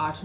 8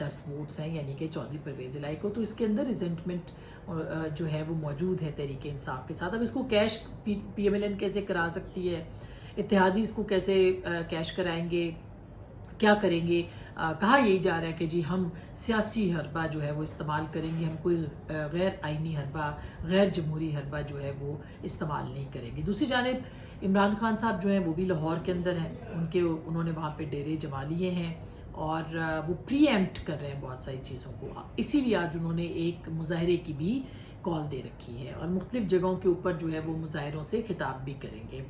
10 votes ہیں یعنی کہ چودھری پرویز الہی کو. تو اس کے اندر ریزنٹمنٹ جو ہے وہ موجود ہے تحریک انصاف کے ساتھ. اب اس کو cash P M L N کیسے کرا سکتی ہے, اتحادی اس کو کیسے کیش کرائیں گے, کیا کریں گے. کہا یہی جا رہا ہے کہ جی ہم سیاسی حربہ جو ہے وہ استعمال کریں گے, ہم کوئی غیر آئینی حربہ, غیر جمہوری حربہ جو ہے وہ استعمال نہیں کریں گے. دوسری جانب عمران خان صاحب جو ہیں وہ بھی لاہور کے اندر ہیں, انہوں نے وہاں پہ ڈیرے جما لیے ہیں اور وہ پری ایمپٹ کر رہے ہیں بہت ساری چیزوں کو. اسی لیے آج انہوں نے ایک مظاہرے کی بھی کال دے رکھی ہے اور مختلف جگہوں کے اوپر جو ہے وہ مظاہروں سے خطاب بھی کریں گے,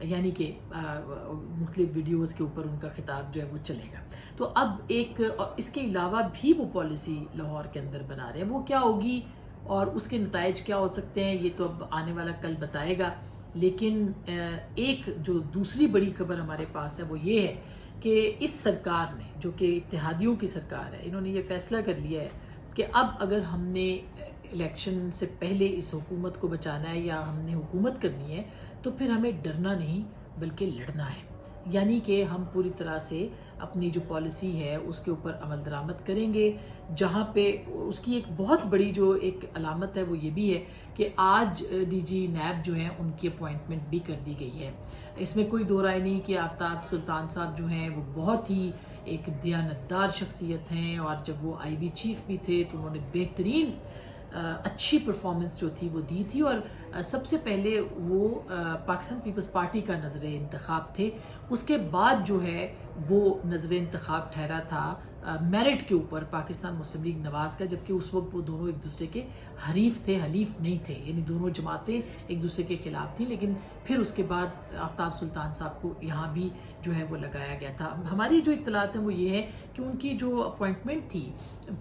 یعنی کہ مختلف ویڈیوز کے اوپر ان کا خطاب جو ہے وہ چلے گا. تو اب ایک اس کے علاوہ بھی وہ پالیسی لاہور کے اندر بنا رہے ہیں, وہ کیا ہوگی اور اس کے نتائج کیا ہو سکتے ہیں یہ تو اب آنے والا کل بتائے گا. لیکن ایک جو دوسری بڑی خبر ہمارے پاس ہے وہ یہ ہے کہ اس سرکار نے, جو کہ اتحادیوں کی سرکار ہے, انہوں نے یہ فیصلہ کر لیا ہے کہ اب اگر ہم نے الیکشن سے پہلے اس حکومت کو بچانا ہے یا ہم نے حکومت کرنی ہے تو پھر ہمیں ڈرنا نہیں بلکہ لڑنا ہے. یعنی کہ ہم پوری طرح سے اپنی جو پالیسی ہے اس کے اوپر عمل درآمد کریں گے, جہاں پہ اس کی ایک بہت بڑی جو ایک علامت ہے وہ یہ بھی ہے کہ آج ڈی جی نیب جو ہیں ان کی اپوائنٹمنٹ بھی کر دی گئی ہے. اس میں کوئی دو رائے نہیں کہ آفتاب سلطان صاحب جو ہیں وہ بہت ہی ایک دیانتدار شخصیت ہیں, اور جب وہ آئی بی چیف بھی تھے تو انہوں نے بہترین اچھی پرفارمنس جو تھی وہ دی تھی. اور سب سے پہلے وہ پاکستان پیپلز پارٹی کا نظر انتخاب تھے, اس کے بعد جو ہے وہ نظر انتخاب ٹھہرا تھا میرٹ کے اوپر پاکستان مسلم لیگ نواز کا, جبکہ اس وقت وہ دونوں ایک دوسرے کے حریف تھے, حلیف نہیں تھے, یعنی دونوں جماعتیں ایک دوسرے کے خلاف تھیں. لیکن پھر اس کے بعد آفتاب سلطان صاحب کو یہاں بھی جو ہے وہ لگایا گیا تھا. ہماری جو اطلاعات ہیں وہ یہ ہے کہ ان کی جو اپوائنٹمنٹ تھی,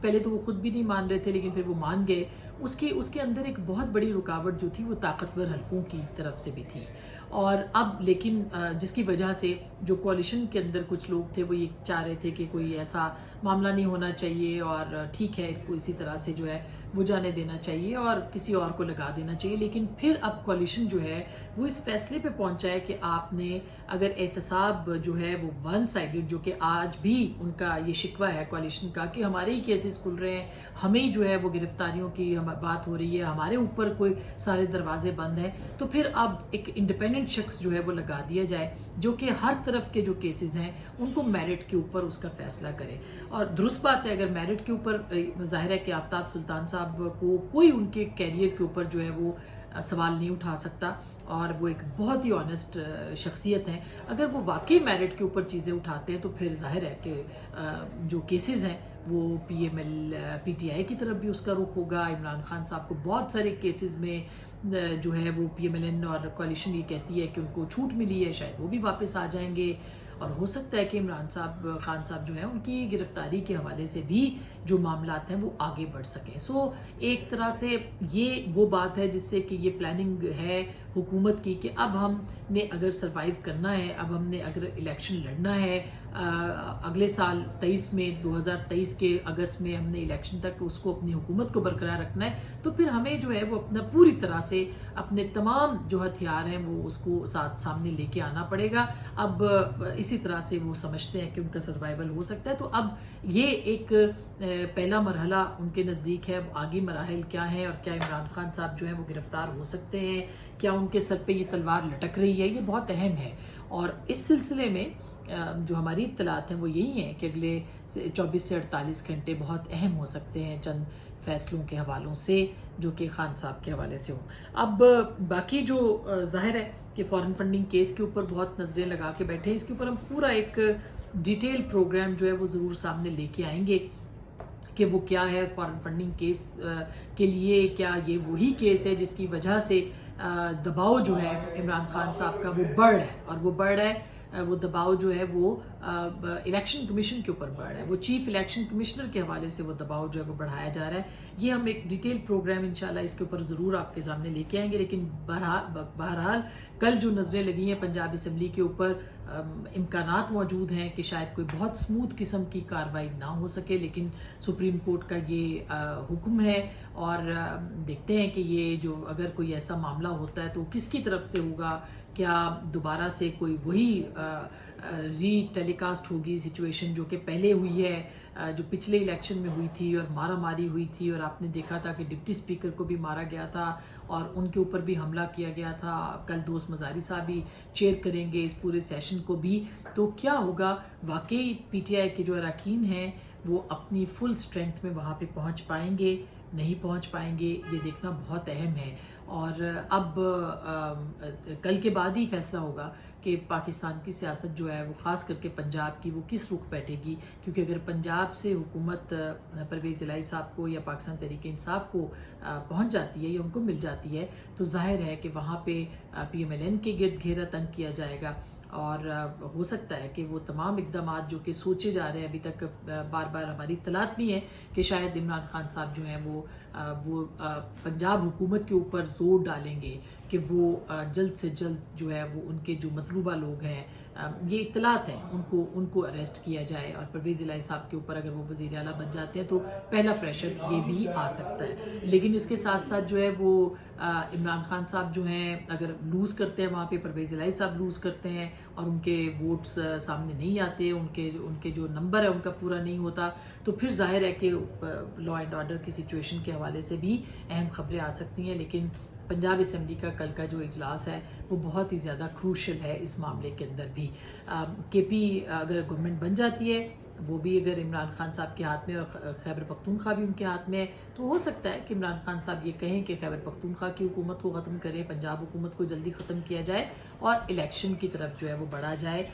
پہلے تو وہ خود بھی نہیں مان رہے تھے لیکن پھر وہ مان گئے, اس کے اندر ایک بہت بڑی رکاوٹ جو تھی وہ طاقتور حلقوں کی طرف سے بھی تھی. اور اب لیکن جس کی وجہ سے جو کوalition کے اندر کچھ لوگ تھے وہ یہ چاہ رہے تھے کہ کوئی ایسا معاملہ نہیں ہونا چاہیے اور ٹھیک ہے کو اسی طرح سے جو ہے وہ جانے دینا چاہیے اور کسی اور کو لگا دینا چاہیے. لیکن پھر اب کوalition جو ہے وہ اس فیصلے پہ پہنچا ہے کہ آپ نے اگر احتساب جو ہے وہ ون سائیڈڈ, جو کہ آج بھی ان کا یہ شکوہ ہے کوalition کا کہ ہمارے ہی کیسز کھل رہے ہیں, ہمیں ہی جو ہے وہ گرفتاریوں کی بات ہو رہی ہے, ہمارے اوپر کوئی سارے دروازے بند ہیں, تو پھر اب ایک انڈیپینڈنٹ شخص جو ہے وہ لگا دیا جائے جو کہ ہر طرف کے جو کیسز ہیں ان کو میرٹ کے اوپر اس کا فیصلہ کرے. اور درست بات ہے, اگر میرٹ کے اوپر ظاہر ہے کہ آفتاب سلطان صاحب کو کوئی ان کے کیریئر کے اوپر جو ہے وہ سوال نہیں اٹھا سکتا, اور وہ ایک بہت ہی آنیسٹ شخصیت ہیں. اگر وہ واقعی میرٹ کے اوپر چیزیں اٹھاتے ہیں تو پھر ظاہر ہے کہ جو کیسز ہیں وہ P M L P T I کی طرف بھی اس کا رخ ہوگا. عمران خان صاحب کو بہت سارے کیسز میں جو ہے وہ پی ایم ایل این اور کوalition یہ کہتی ہے کہ ان کو چھوٹ ملی ہے, شاید وہ بھی واپس آ جائیں گے, اور ہو سکتا ہے کہ عمران خان صاحب جو ہیں ان کی گرفتاری کے حوالے سے بھی جو معاملات ہیں وہ آگے بڑھ سکیں. سو ایک طرح سے یہ وہ بات ہے جس سے کہ یہ پلاننگ ہے حکومت کی کہ اب ہم نے اگر سروائیو کرنا ہے, اب ہم نے اگر الیکشن لڑنا ہے اگلے سال 23 میں 2023 کے اگست میں ہم نے الیکشن تک اس کو اپنی حکومت کو برقرار رکھنا ہے, تو پھر ہمیں جو ہے وہ اپنا پوری طرح سے اپنے تمام جو ہتھیار ہیں وہ اس کو سامنے لے کے آنا پڑے گا. اب اسی طرح سے وہ سمجھتے ہیں کہ ان کا سروائیول ہو سکتا ہے. تو اب یہ ایک پہلا مرحلہ ان کے نزدیک ہے. آگے مراحل کیا ہیں اور کیا عمران خان صاحب جو ہیں وہ گرفتار ہو سکتے ہیں, کیا ان کے سر پہ یہ تلوار لٹک رہی ہے, یہ بہت اہم ہے. اور اس سلسلے میں جو ہماری اطلاعات ہیں وہ یہی ہیں کہ اگلے 24 سے 48 گھنٹے بہت اہم ہو سکتے ہیں چند فیصلوں کے حوالوں سے جو کہ خان صاحب کے حوالے سے ہوں. اب باقی جو ظاہر ہے کہ فارن فنڈنگ کیس کے اوپر بہت نظریں لگا کے بیٹھے ہیں, اس کے اوپر ہم پورا ایک ڈیٹیل پروگرام جو ہے وہ ضرور سامنے لے کے آئیں گے کہ وہ کیا ہے فارن فنڈنگ کیس کے لیے. کیا یہ وہی کیس ہے جس کی وجہ سے دباؤ جو ہے عمران خان صاحب کا وہ بڑھ ہے, اور وہ بڑھ ہے وہ دباؤ جو ہے وہ الیکشن کمیشن کے اوپر بڑھ رہا ہے, وہ چیف الیکشن کمشنر کے حوالے سے وہ دباؤ جو ہے وہ بڑھایا جا رہا ہے. یہ ہم ایک ڈیٹیل پروگرام انشاءاللہ اس کے اوپر ضرور آپ کے سامنے لے کے آئیں گے. لیکن بہرحال کل جو نظریں لگی ہیں پنجاب اسمبلی کے اوپر, امکانات موجود ہیں کہ شاید کوئی بہت سموتھ قسم کی کارروائی نہ ہو سکے, لیکن سپریم کورٹ کا یہ حکم ہے اور دیکھتے ہیں کہ یہ جو اگر کوئی ایسا معاملہ ہوتا ہے تو کس کی طرف سے ہوگا, کیا دوبارہ سے کوئی وہی ری ٹیلی کاسٹ ہوگی سچویشن جو کہ پہلے ہوئی ہے, جو پچھلے الیکشن میں ہوئی تھی اور مارا ماری ہوئی تھی, اور آپ نے دیکھا تھا کہ ڈپٹی اسپیکر کو بھی مارا گیا تھا اور ان کے اوپر بھی حملہ کیا گیا تھا. کل دوست مزاری صاحب بھی چیئر کریں گے اس پورے سیشن کو بھی. تو کیا ہوگا, واقعی پی ٹی آئی کے جو اراکین ہیں وہ اپنی فل اسٹرینتھ میں وہاں پہ پہنچ پائیں گے, نہیں پہنچ پائیں گے, یہ دیکھنا بہت اہم ہے. اور اب کل کے بعد ہی فیصلہ ہوگا کہ پاکستان کی سیاست جو ہے وہ خاص کر کے پنجاب کی وہ کس رخ بیٹھے گی, کیونکہ اگر پنجاب سے حکومت پرویز الہی صاحب کو یا پاکستان تحریک انصاف کو پہنچ جاتی ہے یا ان کو مل جاتی ہے تو ظاہر ہے کہ وہاں پہ پی ایم ایل این کے گرد گھیرا تنگ کیا جائے گا, اور ہو سکتا ہے کہ وہ تمام اقدامات جو کہ سوچے جا رہے ہیں, ابھی تک بار بار ہماری اطلاعات بھی ہیں کہ شاید عمران خان صاحب جو ہیں وہ پنجاب حکومت کے اوپر زور ڈالیں گے کہ وہ جلد سے جلد جو ہے وہ ان کے جو مطلوبہ لوگ ہیں, یہ اطلاعات ہیں, ان کو اریسٹ کیا جائے. اور پرویز الہی صاحب کے اوپر اگر وہ وزیر اعلیٰ بن جاتے ہیں تو پہلا پریشر یہ بھی آ سکتا ہے. لیکن اس کے ساتھ ساتھ جو ہے وہ عمران خان صاحب جو ہیں اگر لوز کرتے ہیں وہاں پہ, پرویز الہی صاحب لوز کرتے ہیں اور ان کے ووٹس سامنے نہیں آتے, ان کے جو نمبر ہے ان کا پورا نہیں ہوتا, تو پھر ظاہر ہے کہ لا اینڈ آرڈر کی سچویشن کے حوالے سے بھی اہم خبریں آ سکتی ہیں. لیکن پنجاب اسمبلی کا کل کا جو اجلاس ہے وہ بہت ہی زیادہ کروشل ہے اس معاملے کے اندر بھی. کے پی اگر گورنمنٹ بن جاتی ہے, وہ بھی اگر عمران خان صاحب کے ہاتھ میں اور خیبر پختونخوا بھی ان کے ہاتھ میں ہے, تو ہو سکتا ہے کہ عمران خان صاحب یہ کہیں کہ خیبر پختونخوا کی حکومت کو ختم کرے, پنجاب حکومت کو جلدی ختم کیا جائے اور الیکشن کی طرف جو ہے وہ بڑھا جائے.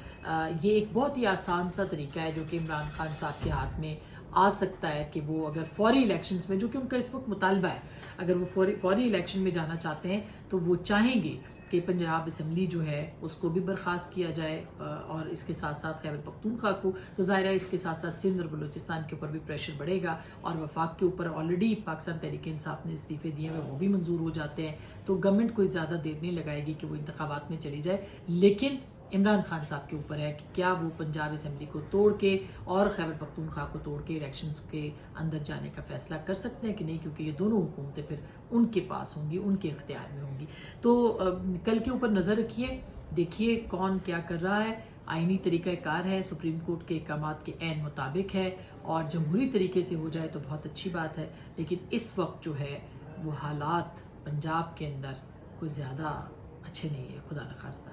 یہ ایک بہت ہی آسان سا طریقہ ہے جو کہ عمران خان صاحب کے ہاتھ میں آ سکتا ہے کہ وہ اگر فوری الیکشنز میں, جو کہ ان کا اس وقت مطالبہ ہے, اگر وہ فوری الیکشن میں جانا چاہتے ہیں تو وہ چاہیں گے کہ پنجاب اسمبلی جو ہے اس کو بھی برخاست کیا جائے اور اس کے ساتھ ساتھ خیبر پختونخوا کو, تو ظاہر ہے اس کے ساتھ ساتھ سندھ اور بلوچستان کے اوپر بھی پریشر بڑھے گا. اور وفاق کے اوپر آلریڈی پاکستان تحریک انصاف نے استعفے دیے ہیں, وہ بھی منظور ہو جاتے ہیں, تو گورنمنٹ کوئی زیادہ دیر نہیں لگائے گی کہ وہ انتخابات میں چلی جائے. لیکن عمران خان صاحب کے اوپر ہے کہ کیا وہ پنجاب اسمبلی کو توڑ کے اور خیبر پختونخوا کو توڑ کے الیکشنز کے اندر جانے کا فیصلہ کر سکتے ہیں کہ نہیں, کیونکہ یہ دونوں حکومتیں پھر ان کے پاس ہوں گی, ان کے اختیار میں ہوں گی. تو کل کے اوپر نظر رکھیے, دیکھیے کون کیا کر رہا ہے. آئینی طریقہ کار ہے, سپریم کورٹ کے احکامات کے عین مطابق ہے, اور جمہوری طریقے سے ہو جائے تو بہت اچھی بات ہے. لیکن اس وقت جو ہے وہ حالات پنجاب کے اندر کوئی زیادہ اچھے نہیں ہے, خدا نخواستہ.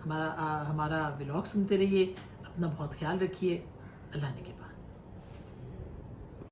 ہمارا ولاگ سنتے رہیے, اپنا بہت خیال رکھیے, اللہ نے کے پاس.